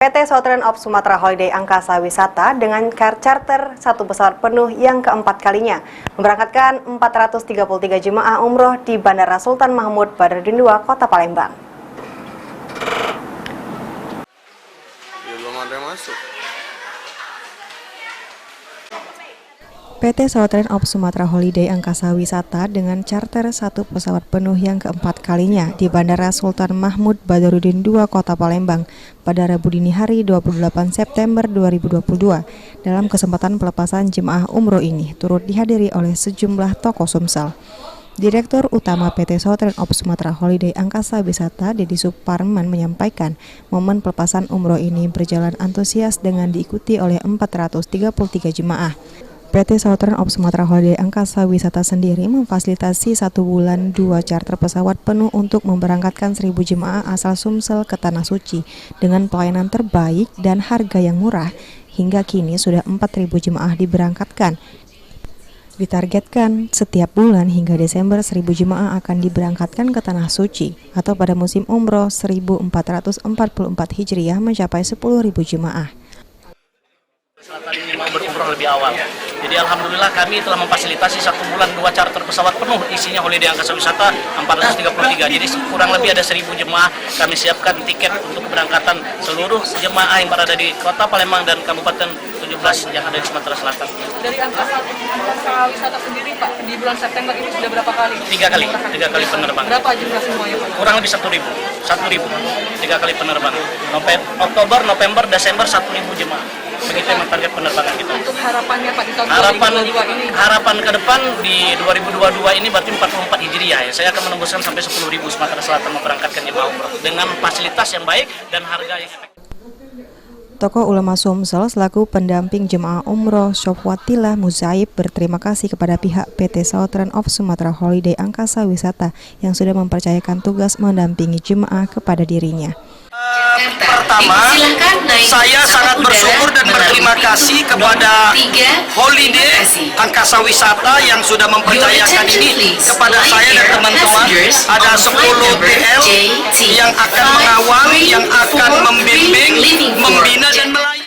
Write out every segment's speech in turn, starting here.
PT Southern of Sumatra Holiday Angkasa Wisata dengan charter satu pesawat penuh yang keempat kalinya memberangkatkan 433 jemaah umroh di Bandara Sultan Mahmud Badarudin II, Kota Palembang. Belum ada masuk. PT Southern of Sumatra Holiday Angkasa Wisata dengan charter satu pesawat penuh yang keempat kalinya di Bandara Sultan Mahmud Badarudin II, Kota Palembang pada Rabu dini hari 28 September 2022. Dalam kesempatan pelepasan jemaah umroh ini turut dihadiri oleh sejumlah tokoh Sumsel. Direktur Utama PT Southern of Sumatra Holiday Angkasa Wisata, Deddy Suparman, menyampaikan momen pelepasan umroh ini berjalan antusias dengan diikuti oleh 433 jemaah. PT Southern of Sumatra Holiday Angkasa Wisata sendiri memfasilitasi 1 bulan 2 charter pesawat penuh untuk memberangkatkan 1.000 jemaah asal Sumsel ke Tanah Suci dengan pelayanan terbaik dan harga yang murah. Hingga kini sudah 4.000 jemaah diberangkatkan. Ditargetkan setiap bulan hingga Desember 1.000 jemaah akan diberangkatkan ke Tanah Suci atau pada musim umroh 1444 Hijriah mencapai 10.000 jemaah. Selatan ini mau berumroh lebih awal. Jadi alhamdulillah kami telah memfasilitasi 1 bulan 2 charter pesawat penuh isinya Holiday Angkasa Wisata 433. Jadi kurang lebih ada 1.000 jemaah kami siapkan tiket untuk keberangkatan seluruh jemaah yang berada di Kota Palembang dan Kabupaten 17 yang ada di Sumatera Selatan. Dari Angkasa Wisata sendiri Pak, di bulan September ini sudah berapa kali? 3 kali penerbangan. Berapa jumlah semuanya Pak? Kurang lebih 1.000, 3 kali penerbangan. Oktober, November, Desember 1.000 jemaah. Begitu yang target penerbangan kita. Untuk harapannya Pak di tahun 2022 ini? Harapan ke depan di 2022 ini berarti 44 Hijriah ya. Saya akan menembuskan sampai 10.000 Sumatera Selatan memberangkatkan jemaah umroh dengan fasilitas yang baik dan harga yang efektif. Tokoh ulama Sumsel selaku pendamping jemaah umroh Syofwatillah Muzaib berterima kasih kepada pihak PT Southern of Sumatra Holiday Angkasa Wisata yang sudah mempercayakan tugas mendampingi jemaah kepada dirinya. Pertama, saya sangat bersyukur dan berterima kasih kepada Holiday Angkasa Wisata yang sudah mempercayakan ini kepada saya dan teman-teman. Ada 10 TL yang akan mengawal, yang akan membimbing, membina dan melayani.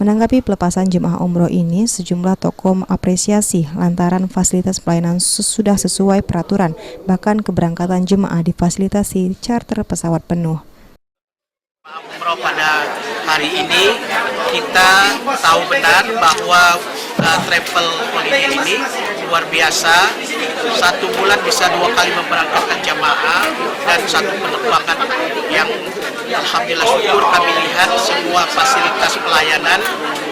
Menanggapi pelepasan jemaah umroh ini, sejumlah tokoh mengapresiasi lantaran fasilitas pelayanan sudah sesuai peraturan, bahkan keberangkatan jemaah difasilitasi charter pesawat penuh. Umroh pada hari ini kita tahu benar bahwa travel holiday ini luar biasa. 1 bulan bisa 2 kali memberangkatkan jamaah dan 1 penerbangan yang alhamdulillah syukur kami lihat semua fasilitas pelayanan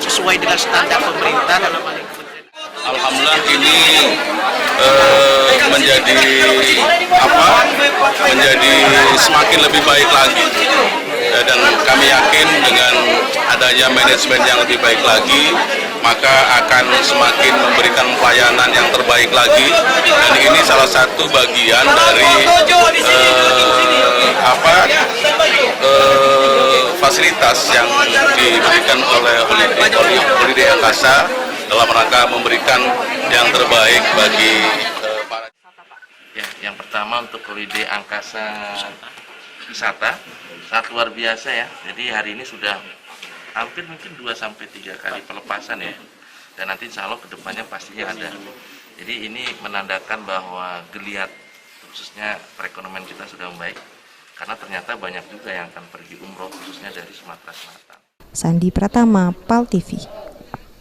sesuai dengan standar pemerintah dalam hal ini. Alhamdulillah ini menjadi semakin lebih baik lagi. Dan kami yakin dengan adanya manajemen yang lebih baik lagi, maka akan semakin memberikan pelayanan yang terbaik lagi. Dan ini salah satu bagian dari fasilitas yang diberikan oleh Holiday Angkasa dalam rangka memberikan yang terbaik bagi para. Ya, yang pertama untuk Holiday Angkasa Wisata sangat luar biasa ya. Jadi hari ini sudah hampir mungkin 2-3 kali pelepasan ya. Dan nanti insya Allah kedepannya pastinya ada. Jadi ini menandakan bahwa geliat khususnya perekonomian kita sudah membaik. Karena ternyata banyak juga yang akan pergi umroh khususnya dari Sumatera Selatan. Sandi Pratama, PAL TV.